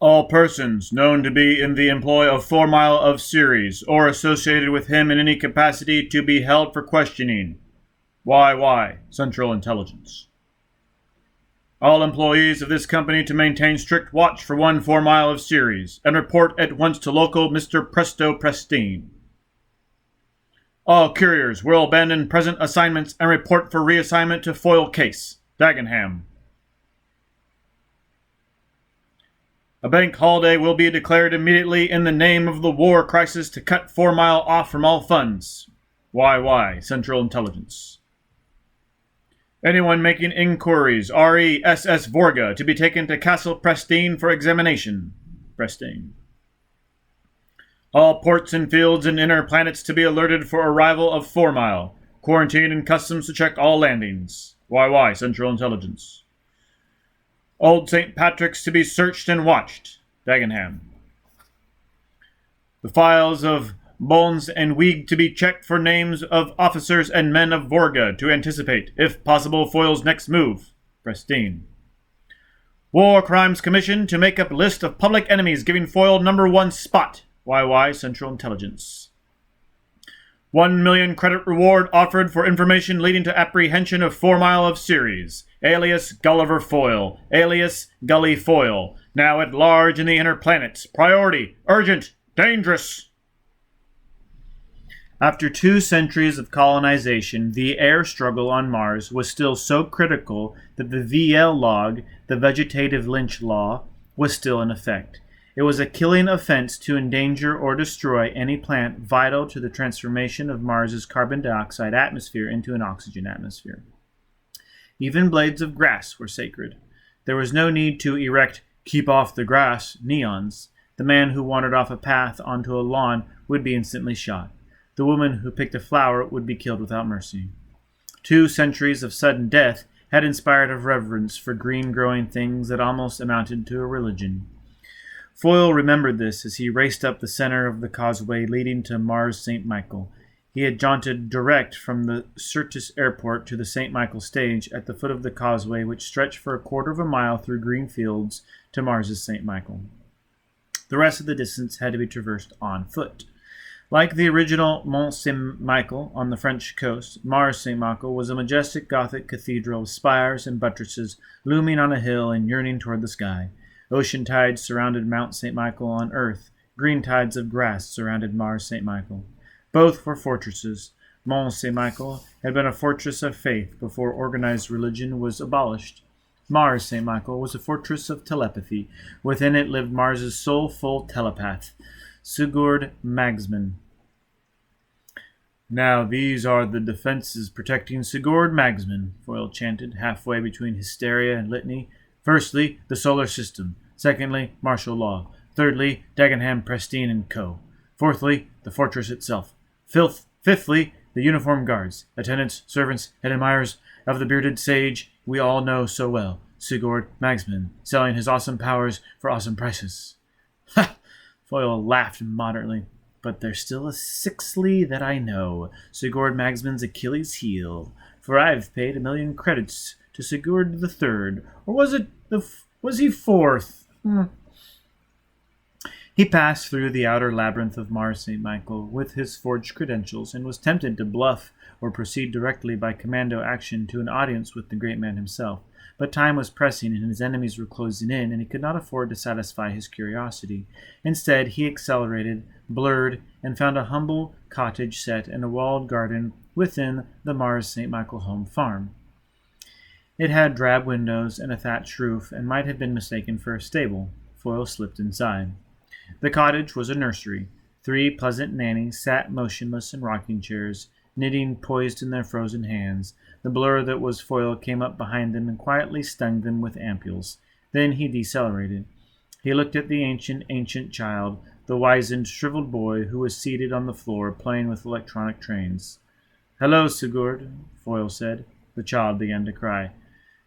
All persons known to be in the employ of 4 Mile of Ceres or associated with him in any capacity to be held for questioning. YY, Central Intelligence. All employees of this company to maintain strict watch for 4 Mile of Ceres and report at once to local Mr. Presto Prestine. All couriers will abandon present assignments and report for reassignment to Foyle Case, Dagenham. A bank holiday will be declared immediately in the name of the war crisis to cut 4 Mile off from all funds. YY, Central Intelligence. Anyone making inquiries, RESS Vorga, to be taken to Castle Prestine for examination. Prestine. All ports and fields and inner planets to be alerted for arrival of 4 Mile. Quarantine and customs to check all landings. YY, Central Intelligence. Old St. Patrick's to be searched and watched. Dagenham. The files of Bones and Weeg to be checked for names of officers and men of Vorga to anticipate, if possible, Foyle's next move. Prestine. War Crimes Commission to make up list of public enemies giving Foyle #1 spot. YY, Central Intelligence. 1 million credit reward offered for information leading to apprehension of 4 Mile of Ceres, alias Gulliver Foyle, alias Gully Foyle, now at large in the inner planets. Priority, urgent, dangerous. After 2 centuries of colonization, the air struggle on Mars was still so critical that the VL log, the vegetative lynch law, was still in effect. It was a killing offense to endanger or destroy any plant vital to the transformation of Mars's carbon dioxide atmosphere into an oxygen atmosphere. Even blades of grass were sacred. There was no need to erect "keep off the grass" neons. The man who wandered off a path onto a lawn would be instantly shot. The woman who picked a flower would be killed without mercy. 2 centuries of sudden death had inspired a reverence for green-growing things that almost amounted to a religion. Foyle remembered this as he raced up the center of the causeway leading to Mars St. Michael. He had jaunted direct from the Syrtis Airport to the St. Michael stage at the foot of the causeway, which stretched for a quarter of a mile through green fields to Mars's St. Michael. The rest of the distance had to be traversed on foot. Like the original Mont Saint Michael on the French coast, Mars St. Michael was a majestic Gothic cathedral with spires and buttresses looming on a hill and yearning toward the sky. Ocean tides surrounded Mount St. Michael on Earth. Green tides of grass surrounded Mars St. Michael. Both were fortresses. Mont St. Michael had been a fortress of faith before organized religion was abolished. Mars St. Michael was a fortress of telepathy. Within it lived Mars's soulful telepath, Sigurd Magsman. Now these are the defenses protecting Sigurd Magsman, Foyle chanted, halfway between hysteria and litany. Firstly, the solar system. Secondly, martial law. Thirdly, Dagenham, Prestine, and Co. Fourthly, the fortress itself. Fifthly, the uniformed guards, attendants, servants, and admirers of the bearded sage we all know so well, Sigurd Magsman, selling his awesome powers for awesome prices. Ha! Foyle laughed moderately. But there's still a sixthly that I know, Sigurd Magsman's Achilles' heel, for I've paid 1 million credits to Sigurd the Third, or was he fourth? He passed through the outer labyrinth of Mars St. Michael with his forged credentials, and was tempted to bluff or proceed directly by commando action to an audience with the great man himself. But time was pressing, and his enemies were closing in, and he could not afford to satisfy his curiosity. Instead, he accelerated, blurred, and found a humble cottage set in a walled garden within the Mars St. Michael home farm. It had drab windows and a thatched roof, and might have been mistaken for a stable. Foyle slipped inside. The cottage was a nursery. 3 pleasant nannies sat motionless in rocking chairs, knitting poised in their frozen hands. The blur that was Foyle came up behind them and quietly stung them with ampules. Then he decelerated. He looked at the ancient child, the wizened, shriveled boy who was seated on the floor playing with electronic trains. "Hello, Sigurd," Foyle said. The child began to cry.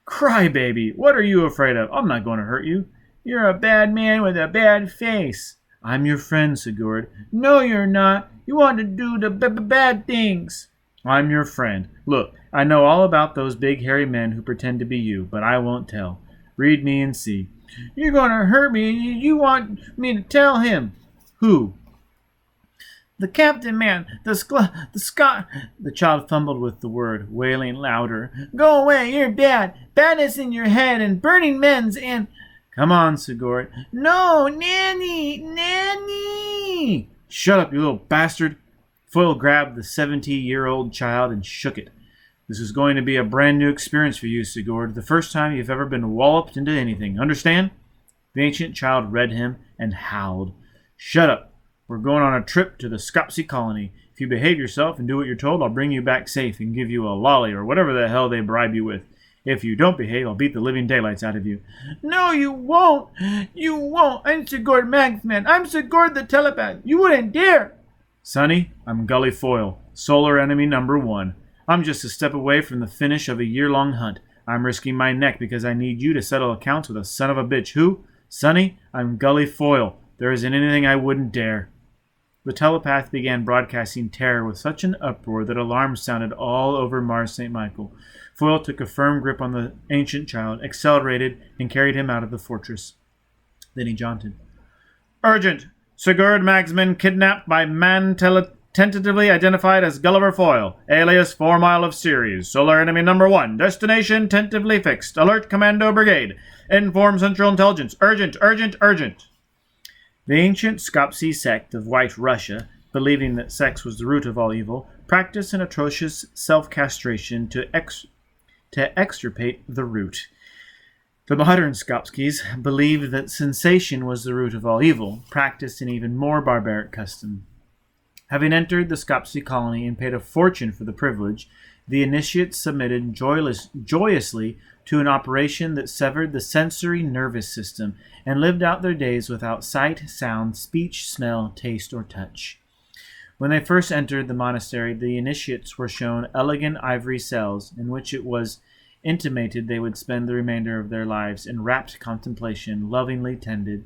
"Cry, baby! What are you afraid of? I'm not going to hurt you." "You're a bad man with a bad face." "I'm your friend, Sigurd." "No, you're not. You want to do the bad things." "I'm your friend. Look, I know all about those big hairy men who pretend to be you, but I won't tell. Read me and see. You're going to hurt me. You want me to tell him. Who? The captain, man. The Scot. The child fumbled with the word, wailing louder. Go away. You're bad. Badness in your head and burning men's and... Come on, Sigurd. No, Nanny! Nanny! Shut up, you little bastard. Foyle grabbed the 70-year-old child and shook it. This is going to be a brand new experience for you, Sigurd. The first time you've ever been walloped into anything. Understand? The ancient child read him and howled. Shut up. We're going on a trip to the Skopje colony. If you behave yourself and do what you're told, I'll bring you back safe and give you a lolly or whatever the hell they bribe you with. If you don't behave, I'll beat the living daylights out of you. No, you won't. You won't. I'm Sigurd Magsman. I'm Sigurd the telepath. You wouldn't dare. Sonny, I'm Gully Foyle, solar enemy number 1. I'm just a step away from the finish of a year-long hunt. I'm risking my neck because I need you to settle accounts with a son of a bitch. Who? Sonny, I'm Gully Foyle. There isn't anything I wouldn't dare. The telepath began broadcasting terror with such an uproar that alarms sounded all over Mars St. Michael. Foyle took a firm grip on the ancient child, accelerated, and carried him out of the fortress. Then he jaunted. Urgent! Sigurd Magsman kidnapped by man tentatively identified as Gulliver Foyle, alias 4 Mile of Ceres, solar enemy number 1, destination tentatively fixed, alert Commando Brigade, inform Central Intelligence, urgent, urgent, urgent. The ancient Skopje sect of White Russia, believing that sex was the root of all evil, practiced an atrocious self-castration to extirpate the root. The modern Skopskes believed that sensation was the root of all evil, practiced an even more barbaric custom. Having entered the Skopje colony and paid a fortune for the privilege, the initiates submitted joyously to an operation that severed the sensory nervous system and lived out their days without sight, sound, speech, smell, taste, or touch. When they first entered the monastery, the initiates were shown elegant ivory cells in which it was intimated they would spend the remainder of their lives in rapt contemplation, lovingly tended.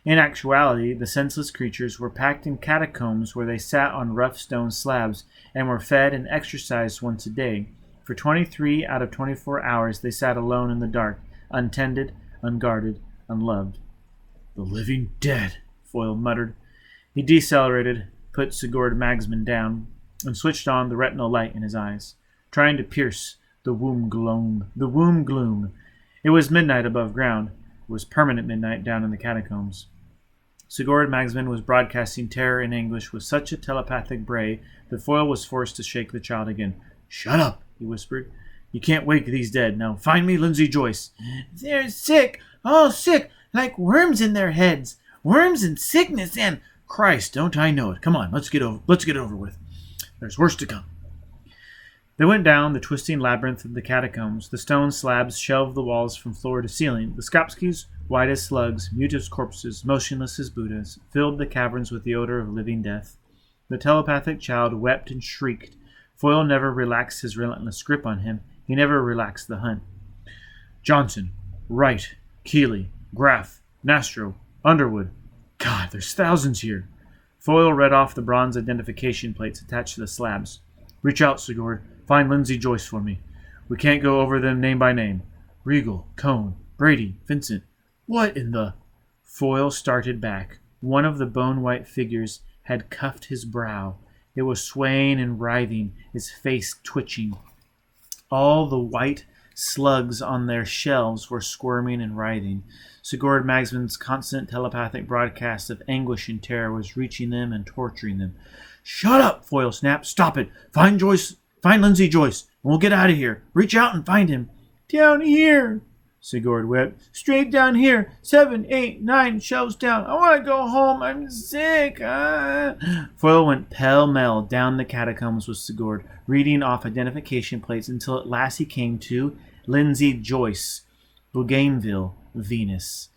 In actuality, the senseless creatures were packed in catacombs where they sat on rough stone slabs and were fed and exercised once a day. For 23 out of 24 hours they sat alone in the dark, untended, unguarded, unloved. The living dead, Foyle muttered. He decelerated, put Sigurd Magsman down, and switched on the retinal light in his eyes, trying to pierce the womb gloom. It was midnight above ground. It was permanent midnight down in the catacombs. Sigurd Magsman was broadcasting terror and anguish with such a telepathic bray that Foyle was forced to shake the child again. Shut up, he whispered. You can't wake these dead. Now find me Lindsay Joyce. They're sick, all sick, like worms in their heads. Worms and sickness and... Christ, don't I know it. Come on, let's get it over with. There's worse to come. They went down the twisting labyrinth of the catacombs. The stone slabs shelved the walls from floor to ceiling. The Skopskes, white as slugs, mute as corpses, motionless as Buddhas, filled the caverns with the odor of living death. The telepathic child wept and shrieked. Foyle never relaxed his relentless grip on him. He never relaxed the hunt. Johnson, Wright, Keeley, Graff, Nastro, Underwood. God, there's thousands here. Foyle read off the bronze identification plates attached to the slabs. Reach out, Sigurd. Find Lindsay Joyce for me. We can't go over them name by name. Regal, Cone, Brady, Vincent. What in the... Foyle started back. One of the bone-white figures had cuffed his brow. It was swaying and writhing, its face twitching. All the white slugs on their shelves were squirming and writhing. Sigurd Magsman's constant telepathic broadcast of anguish and terror was reaching them and torturing them. Shut up, Foyle snapped. Stop it. Find Lindsay Joyce, and we'll get out of here. Reach out and find him. Down here, Sigurd wept. Straight down here. 7, 8, 9 shelves down. I want to go home. I'm sick. Foyle went pell-mell down the catacombs with Sigurd, reading off identification plates until at last he came to Lindsay Joyce, Bougainville, Venus.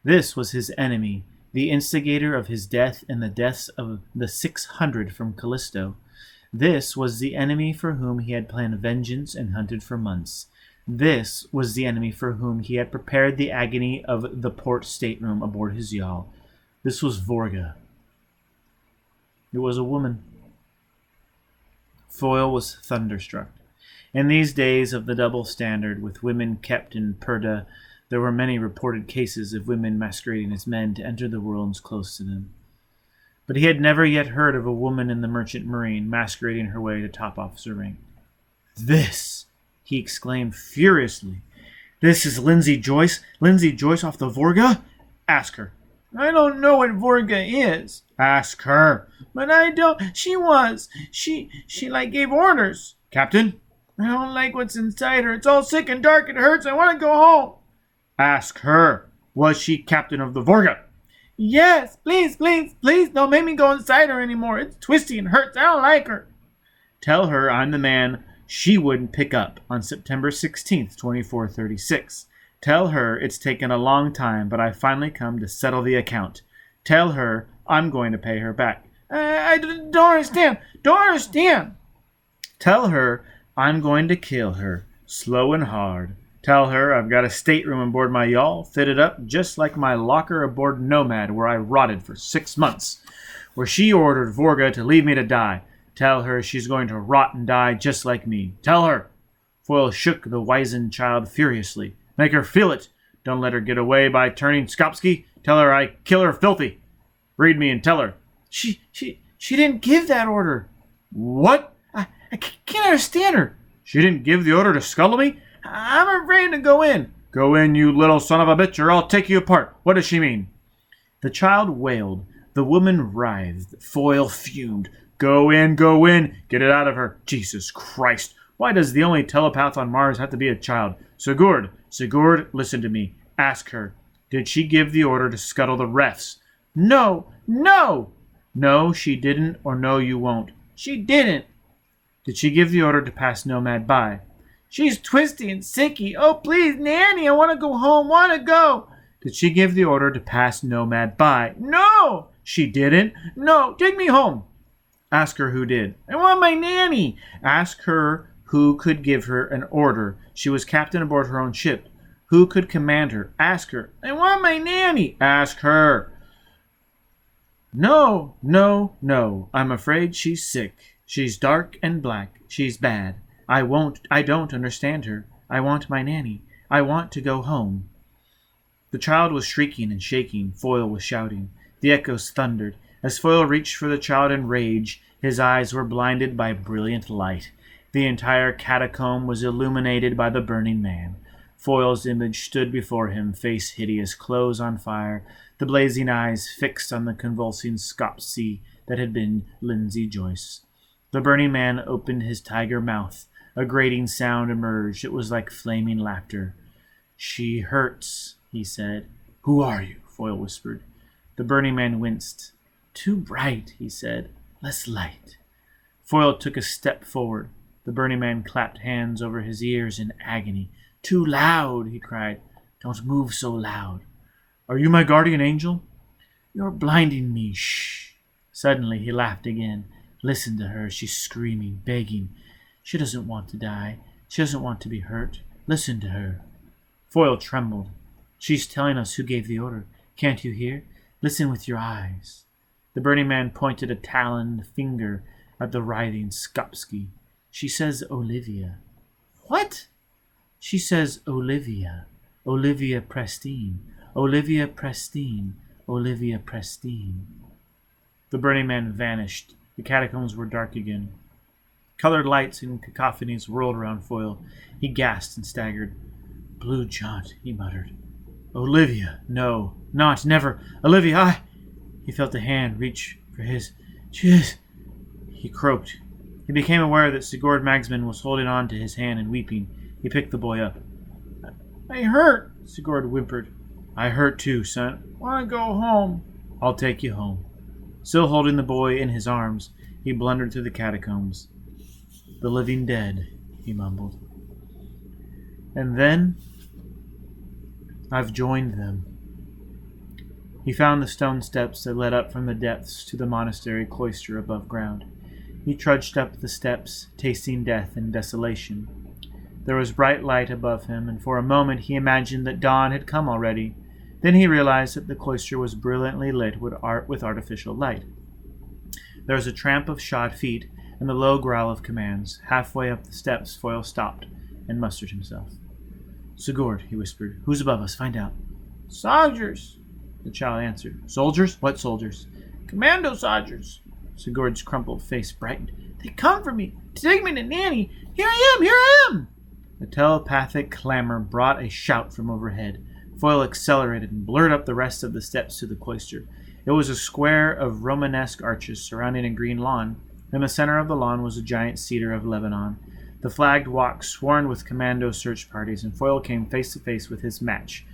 This was his enemy, the instigator of his death and the deaths of the 600 from Callisto. This was the enemy for whom he had planned vengeance and hunted for months. This was the enemy for whom he had prepared the agony of the port stateroom aboard his yawl. This was Vorga. It was a woman. Foyle was thunderstruck. In these days of the double standard, with women kept in purdah, There were many reported cases of women masquerading as men to enter the worlds close to them. But he had never yet heard of a woman in the Merchant Marine masquerading her way to top officer rank. "This!" he exclaimed furiously. "This is Lindsay Joyce? Lindsay Joyce off the Vorga? Ask her." "I don't know what Vorga is." "Ask her." "But I don't. She was. She gave orders." "Captain?" "I don't like what's inside her. It's all sick and dark. It hurts. I want to go home." "Ask her. Was she captain of the Vorga?" "Yes. Please, don't make me go inside her anymore. It's twisty and hurts. I don't like her." "Tell her I'm the man she wouldn't pick up on September 16th, 2436. Tell her it's taken a long time, but I finally come to settle the account. Tell her I'm going to pay her back." I don't understand. Don't understand." "Tell her I'm going to kill her, slow and hard. Tell her I've got a stateroom aboard my yawl, fitted up just like my locker aboard Nomad, where I rotted for 6 months, where she ordered Vorga to leave me to die. Tell her she's going to rot and die just like me. Tell her." Foyle shook the wizened child furiously. "Make her feel it. Don't let her get away by turning Skopsky. Tell her I kill her filthy. Read me and tell her." She didn't give that order." "What?" I can't understand her." "She didn't give the order to scuttle me?" "I'm afraid to go in." "Go in, you little son of a bitch, or I'll take you apart. What does she mean?" The child wailed. The woman writhed. Foyle fumed. Go in. Get it out of her. Jesus Christ. Why does the only telepath on Mars have to be a child? Sigurd, listen to me. Ask her. Did she give the order to scuttle the refs?" No. "No, she didn't, or no, you won't." "She didn't." "Did she give the order to pass Nomad by?" "She's twisty and sicky. Oh, please, Nanny, I want to go home. Want to go." "Did she give the order to pass Nomad by?" "No." "She didn't?" "No. Take me home." "Ask her who did." "I want my Nanny." "Ask her who could give her an order. She was captain aboard her own ship. Who could command her? Ask her." "I want my Nanny." "Ask her." No. I'm afraid she's sick. She's dark and black. She's bad. I don't understand her. I want my Nanny. I want to go home." The child was shrieking and shaking. Foyle was shouting. The echoes thundered. As Foyle reached for the child in rage, his eyes were blinded by brilliant light. The entire catacomb was illuminated by the burning man. Foyle's image stood before him, face hideous, clothes on fire, the blazing eyes fixed on the convulsing Skopsy that had been Lindsay Joyce. The burning man opened his tiger mouth. A grating sound emerged. It was like flaming laughter. "She hurts," he said. "Who are you?" Foyle whispered. The burning man winced. "Too bright," he said. "Less light." Foyle took a step forward. The burning man clapped hands over his ears in agony. "Too loud," he cried. "Don't move so loud." "Are you my guardian angel?" "You're blinding me. Shh." Suddenly he laughed again. "Listen to her. She's screaming, begging. She doesn't want to die. She doesn't want to be hurt. Listen to her." Foyle trembled. "She's telling us who gave the order. Can't you hear? Listen with your eyes." The burning man pointed a taloned finger at the writhing Skopsky. "She says Olivia." "What?" "She says Olivia. Olivia Prestine. Olivia Prestine. Olivia Prestine." The burning man vanished. The catacombs were dark again. Colored lights and cacophonies whirled around Foyle. He gasped and staggered. "Blue Jaunt," he muttered. "Olivia! No, never! Olivia, He felt a hand reach for his. "She is..." He croaked. He became aware that Sigurd Magsman was holding on to his hand and weeping. He picked the boy up. "I hurt," Sigurd whimpered. "I hurt too, son. Want to go home." "I'll take you home." Still holding the boy in his arms, he blundered through the catacombs. "The living dead," he mumbled. "And then I've joined them." He found the stone steps that led up from the depths to the monastery cloister above ground. He trudged up the steps, tasting death and desolation. There was bright light above him, and for a moment he imagined that dawn had come already. Then he realized that the cloister was brilliantly lit with artificial light. There was a tramp of shod feet and the low growl of commands. Halfway up the steps, Foyle stopped and mustered himself. Sigurd, he whispered. Who's above us? Find out. Soldiers, the child answered. Soldiers? What soldiers? Commando soldiers. Sigurd's crumpled face brightened. They come for me, to take me to Nanny. Here I am! The telepathic clamor brought a shout from overhead. Foyle accelerated and blurred up the rest of the steps to the cloister. It was a square of Romanesque arches surrounding a green lawn. In the center of the lawn was a giant cedar of Lebanon. The flagged walk swarmed with commando search parties, and Foyle came face to face with his match.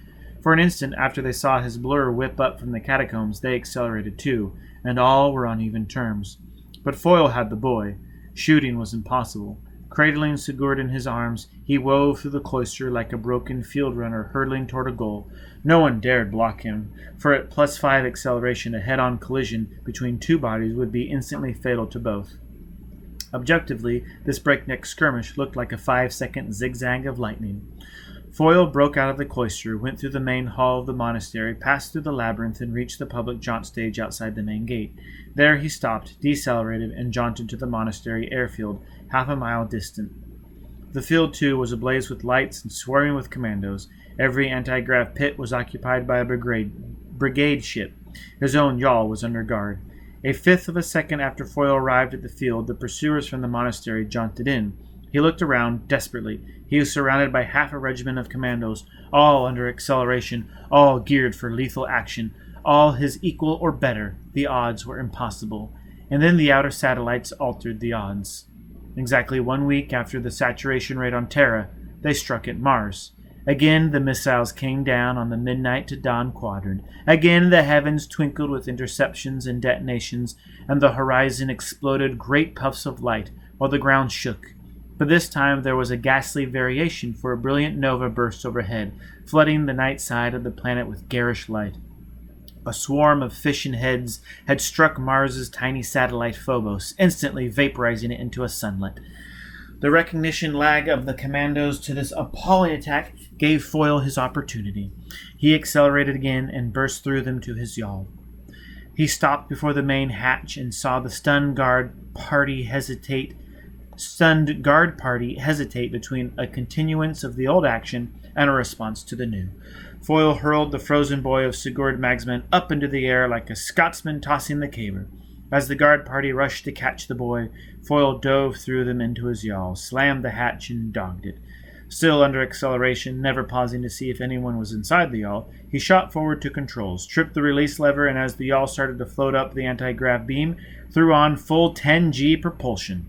For an instant, after they saw his blur whip up from the catacombs, they accelerated too, and all were on even terms. But Foyle had the boy. Shooting was impossible. Cradling Sigurd in his arms, he wove through the cloister like a broken field runner hurtling toward a goal. No one dared block him, for at +5 acceleration, a head-on collision between two bodies would be instantly fatal to both. Objectively, this breakneck skirmish looked like a 5-second zigzag of lightning. Foyle broke out of the cloister, went through the main hall of the monastery, passed through the labyrinth, and reached the public jaunt stage outside the main gate. There he stopped, decelerated, and jaunted to the monastery airfield, half a mile distant. The field, too, was ablaze with lights and swarming with commandos. Every anti-grav pit was occupied by a brigade ship. His own yawl was under guard. A fifth of a second after Foyle arrived at the field, the pursuers from the monastery jaunted in. He looked around desperately. He was surrounded by half a regiment of commandos, all under acceleration, all geared for lethal action, all his equal or better. The odds were impossible. And then the outer satellites altered the odds. Exactly 1 week after the saturation rate on Terra, they struck at Mars. Again the missiles came down on the midnight to dawn quadrant. Again the heavens twinkled with interceptions and detonations, and the horizon exploded great puffs of light, while the ground shook. But this time there was a ghastly variation, for a brilliant nova burst overhead, flooding the night side of the planet with garish light. A swarm of fission heads had struck Mars's tiny satellite Phobos, instantly vaporizing it into a sunlet. The recognition lag of the commandos to this appalling attack gave Foyle his opportunity. He accelerated again and burst through them to his yawl. He stopped before the main hatch and saw the stunned guard party hesitate between a continuance of the old action and a response to the new. Foyle hurled the frozen boy of Sigurd Magsman up into the air like a Scotsman tossing the caber. As the guard party rushed to catch the boy, Foyle dove through them into his yawl, slammed the hatch, and dogged it. Still under acceleration, never pausing to see if anyone was inside the yawl, he shot forward to controls, tripped the release lever, and as the yawl started to float up the anti-grav beam, threw on full 10G propulsion.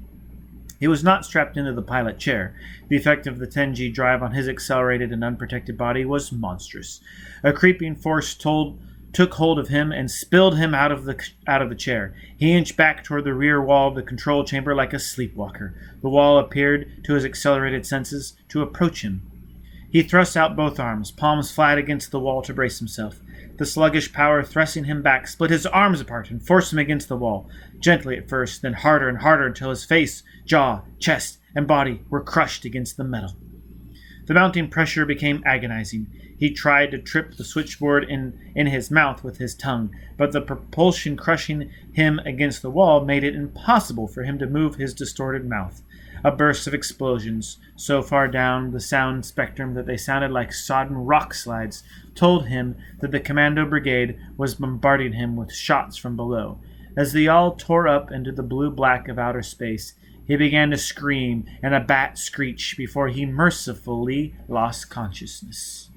He was not strapped into the pilot chair. The effect of the 10G drive on his accelerated and unprotected body was monstrous. A creeping force took hold of him and spilled him out of the chair. He inched back toward the rear wall of the control chamber like a sleepwalker. The wall appeared, to his accelerated senses, to approach him. He thrust out both arms, palms flat against the wall to brace himself. The sluggish power thrusting him back split his arms apart and forced him against the wall, gently at first, then harder and harder until his face, jaw, chest, and body were crushed against the metal. The mounting pressure became agonizing. He tried to trip the switchboard in his mouth with his tongue, but the propulsion crushing him against the wall made it impossible for him to move his distorted mouth. A burst of explosions, so far down the sound spectrum that they sounded like sodden rock slides, told him that the commando brigade was bombarding him with shots from below. As the yawl tore up into the blue-black of outer space, he began to scream and a bat screech before he mercifully lost consciousness.